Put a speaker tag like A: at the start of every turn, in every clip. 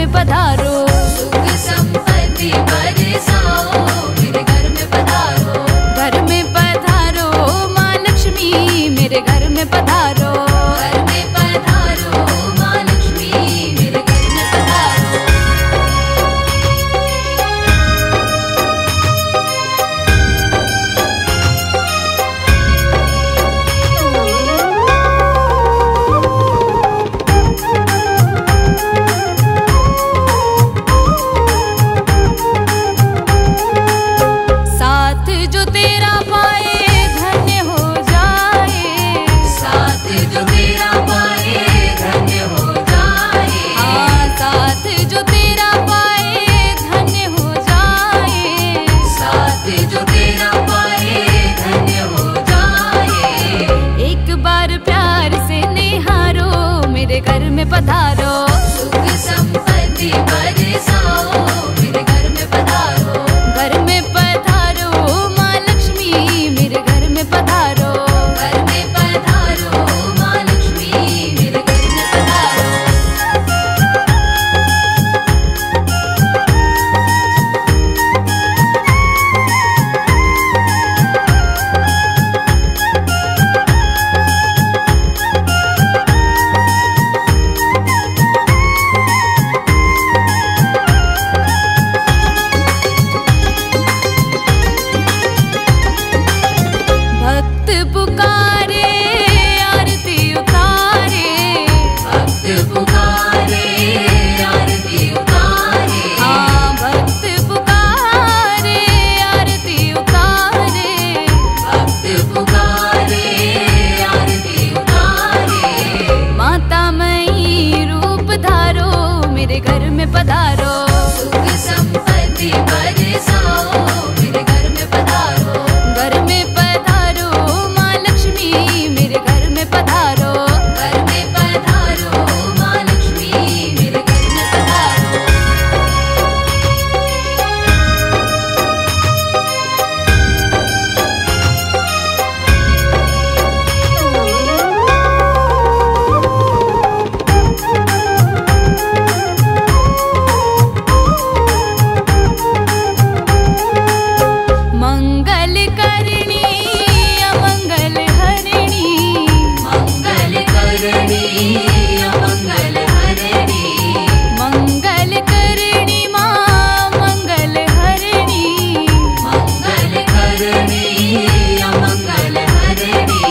A: में पधारो।
B: सुख संपत्ति बरसाओ मेरे घर में पधारो।
A: घर में पधारो माँ लक्ष्मी मेरे घर में पधारो।
B: घर में पधारो माँ लक्ष्मी मेरे घर में पधारो।
A: साथ जो तेरा पाए धन्य हो जाए।
B: साथ जो तेरा पाए धन्य हो जाए।
A: हाँ साथ जो तेरा पाए धन्य हो जाए।
B: साथ जो तेरा पाए धन्य हो जाए।
A: एक बार प्यार से निहारो मेरे घर में पधारो।
B: सुख संपत्ति बरसाओ मेरे घर में पधारो।
A: घर में पधारो माँ लक्ष्मी मेरे घर में पधारो।
B: घर में पधारो माँ लक्ष्मी मेरे घर में पधारो।
A: भक्त पुकारे आरती उतारे।
B: भक्त पुकारे आरती उतारे।
A: हाँ भक्त पुकारे आरती उतारे।
B: भक्त पुकारे आरती उतारे।
A: माता मई रूप धारो मेरे घर में पधारो।
B: सुख संपत्ति बरसाओ मेरे घर में पधारो।
A: घर में पधारो माँ लक्ष्मी मेरे घर में पधारो।
B: घर में पधारो माँ लक्ष्मी मेरे घर में पधारो।
A: मंगल करणी अमंगल हरिणी।
B: मंगल करणी अमंगल हरिणी।
A: मंगल करणी माँ मंगल हरिणी।
B: मंगल करणी अमंगल हरिणी।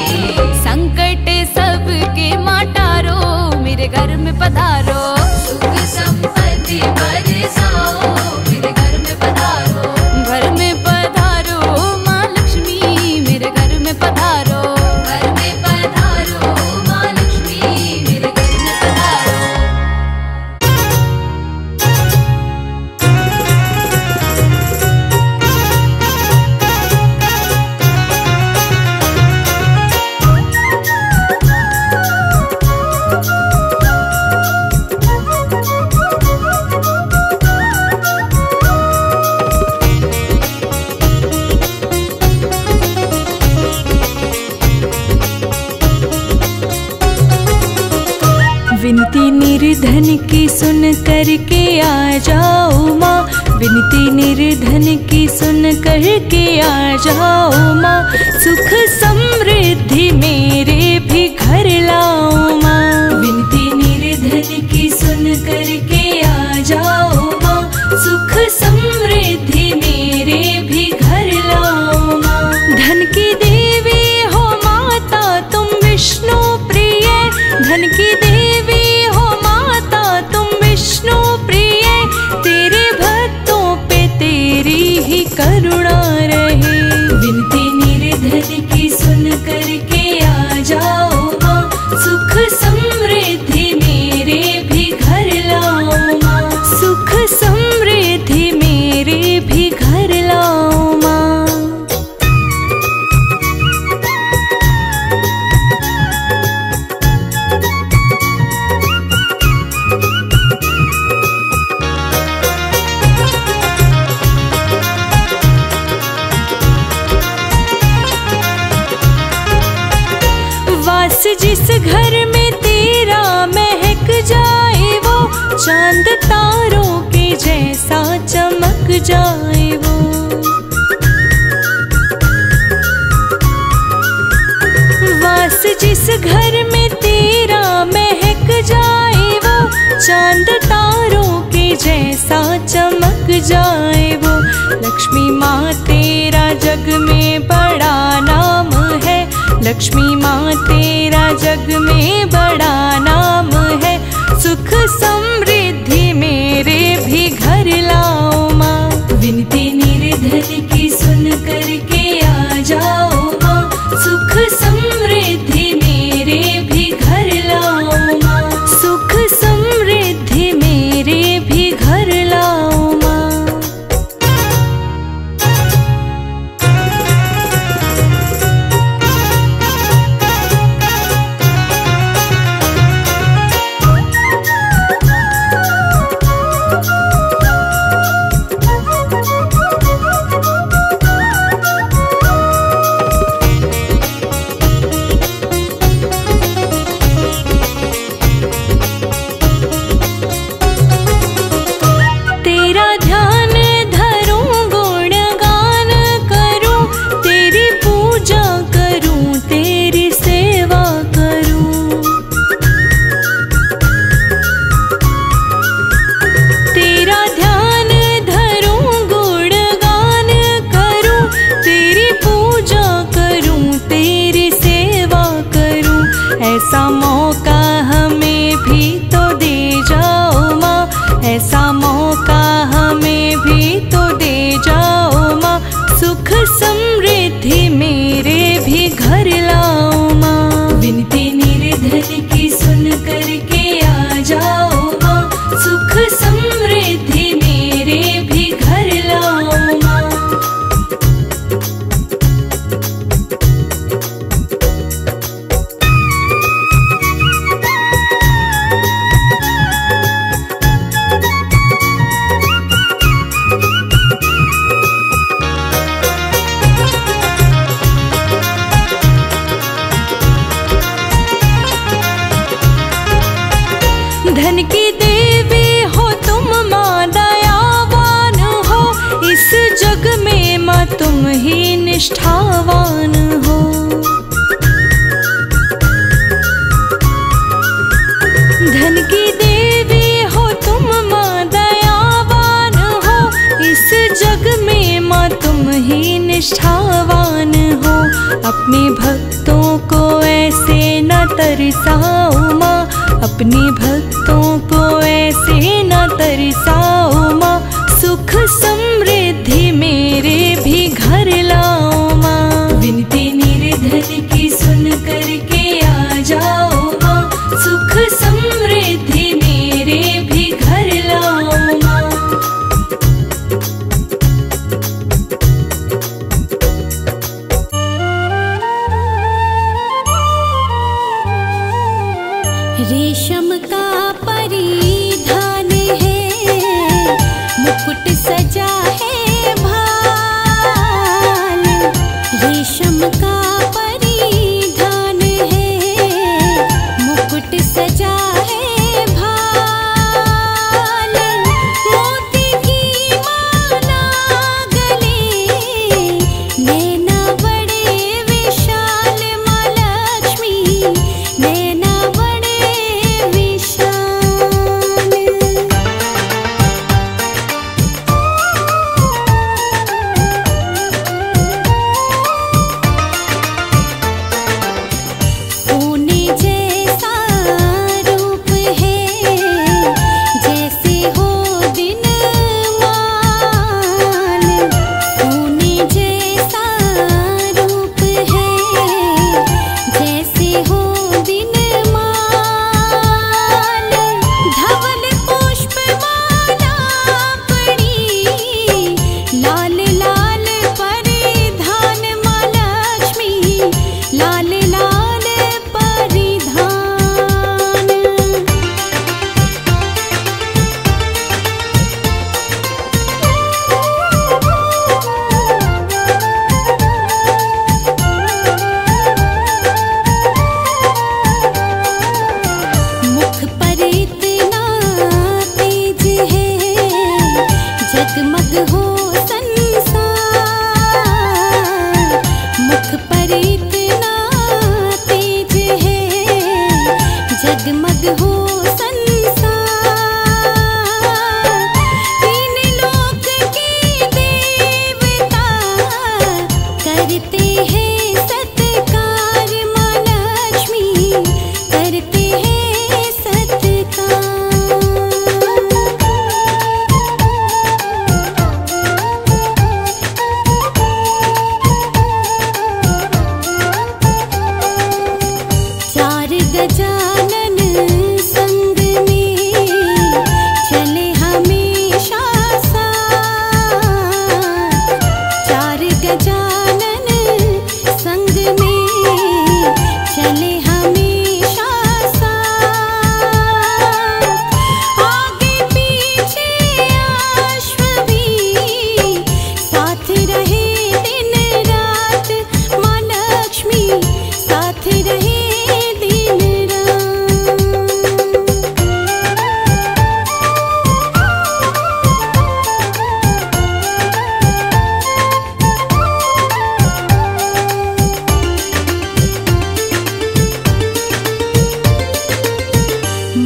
A: संकट सबके माटारो मेरे घर में पधारो।
B: सुख संपत्ति बरसाओ मेरे घर में पधारो।
A: घर में पधारो माँ लक्ष्मी मेरे घर में पधारो।
B: घर में पधारो माँ लक्ष्मी मेरे घर में पधारो।
A: विनती निर्धन की सुन करके आ जाओ माँ। विनती निर्धन की सुन करके आ जाओ माँ। सुख समृद्धि मेरे भी घर लाओ माँ। विनती निर्धन की सुन करके आ जाओ माँ। सुख समृद्धि मेरे भी घर लाओ माँ। धन की देवी हो माता तुम विष्णु प्रिय। धन की देवी हो माता तुम विष्णु प्रिय। तेरे भक्तों पे तेरी ही करुणा रहे। विनती निर्धन की सुन करके आ जाओ माँ। सुख समृद्धि मेरे भी घर लाओ माँ। सुख समृद्धि मेरे भी घर लाओ माँ। जिस घर में तेरा महक जाए वो चांद तारों के जैसा चमक जाए वो। वास जिस घर में तेरा महक जाए वो, चांद तारों के जैसा चमक जाए वो। लक्ष्मी माँ तेरा जग में बड़ा नाम है, लक्ष्मी माँ तेरा जग में बड़ा नाम है। सुख समृद्धि मेरे भी घर लाओ माँ, विनती निर्धन की सुन करके आ जाओ माँ। सुख समृद्धि मेरे भी घर लाओ माँ, सुख समृद्धि मेरे भी घर लाओ माँ। ऐसा मौका हमें भी तो दे जाओ माँ, ऐसा मौका हमें भी तो दे जाओ माँ। सुख समृद्धि मेरे भी घर लाओ माँ, विनती निर्धन की सुन करके आ जाओ माँ। सुख समृद्धि मेरे भी घर लाओ माँ। धन की देवी हो तुम माँ, दयावान हो इस जग में माँ, तुम ही निष्ठावान हो। धन की देवी हो तुम माँ, दयावान हो इस जग में माँ, तुम ही निष्ठावान हो। अपने भक्तों को ऐसे न तरसाओ माँ, अपने भक्तों को ऐसे न तरसाओ माँ। सुख समृद्धि मेरे भी घर लाओ माँ, विनती निर्धन की सुन करके आ जाओ माँ। सुख समृद्धि मेरे भी घर लाओ माँ।
C: रेशम का परिधान है, मुकुट सजा है भाल। रेशम का परिधान है, मुकुट सजा है भाल। मोती की माला गले, नैना बड़े विशाल माँ लक्ष्मी, नैना बड़े साथ रहे दिन रात।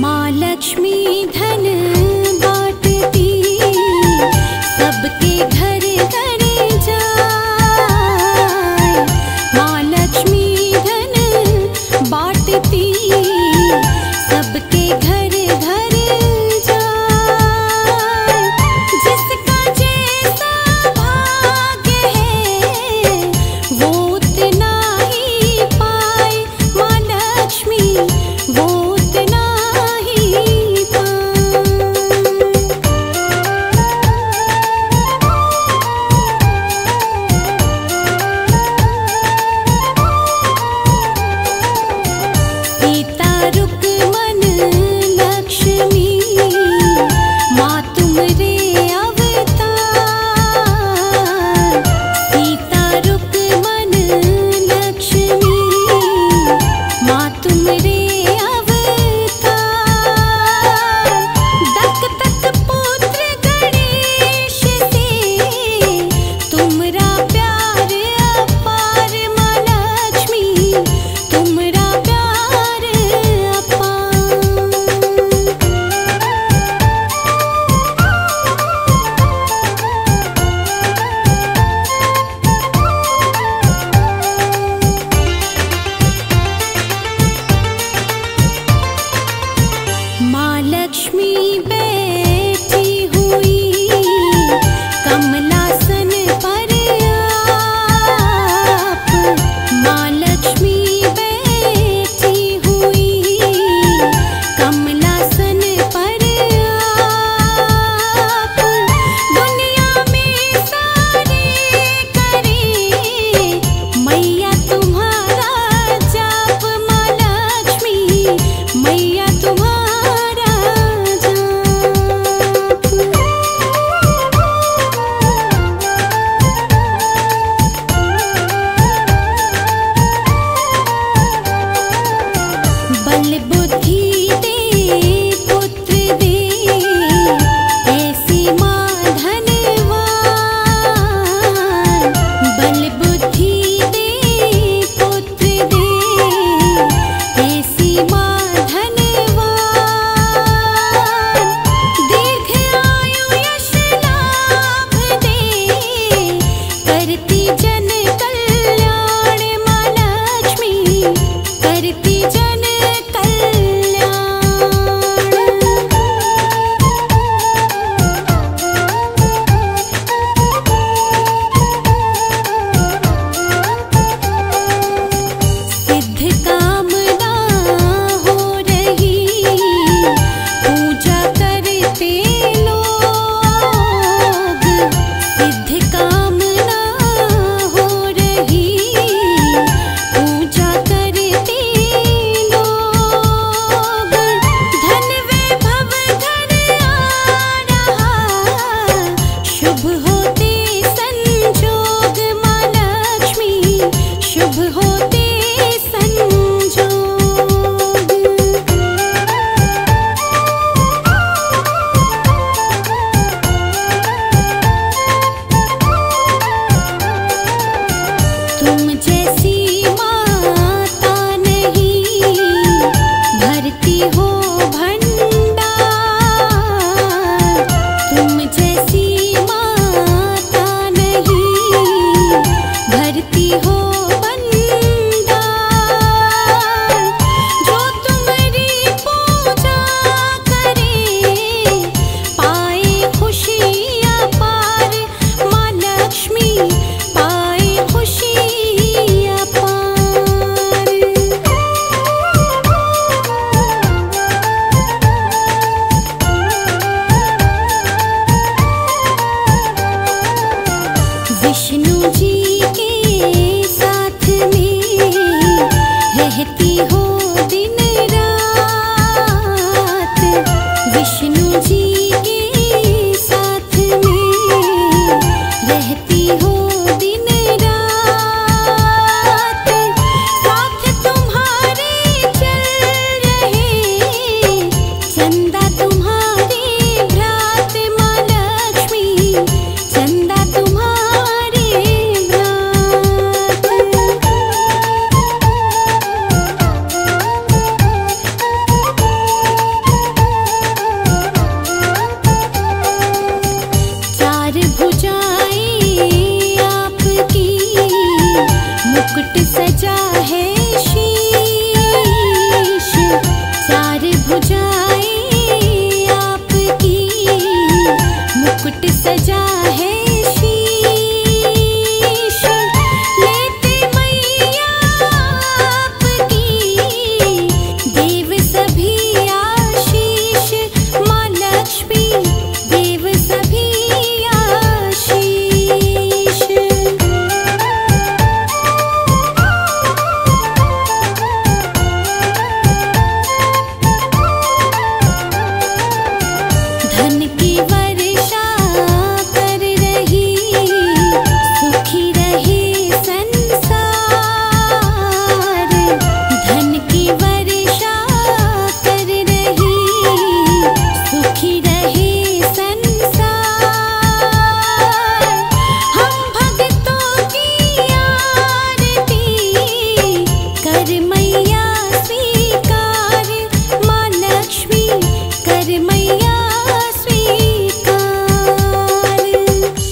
C: माँ लक्ष्मी धन बांटती, सबके घर घर जाए। माँ लक्ष्मी धन बांटती, सबके घर घर जाए। जिसका जैसा भाग्य है वो उतना ही पाए। माँ लक्ष्मी वो उतना ही पाए। सीता रुक्मन लक्ष्मी, माँ तुमरे अवतार। सीता रुक्मन लक्ष्मी, माँ तुमरे अवतार। दक तक पुत्र गणेश से तुमरा प्यार अपार। माँ लक्ष्मी तुमरा प्यार अपार। माँ लक्ष्मी बैठी हुई कमलासन पर आप। माँ लक्ष्मी बैठी हुई कमलासन पर आप। दुनिया में सारे करे मैया तुम्हारा जाप। माँ लक्ष्मी मैया तुम्हारा जाप। बल बुद्धि दे पुत्र दे, ऐसी माँ धनवान। बल बुद्धि दे पुत्र दे, ऐसी माँ धनवान। दीर्घ आयु यश लाभ दे, करती जन कल्याण। माँ लक्ष्मी करती जन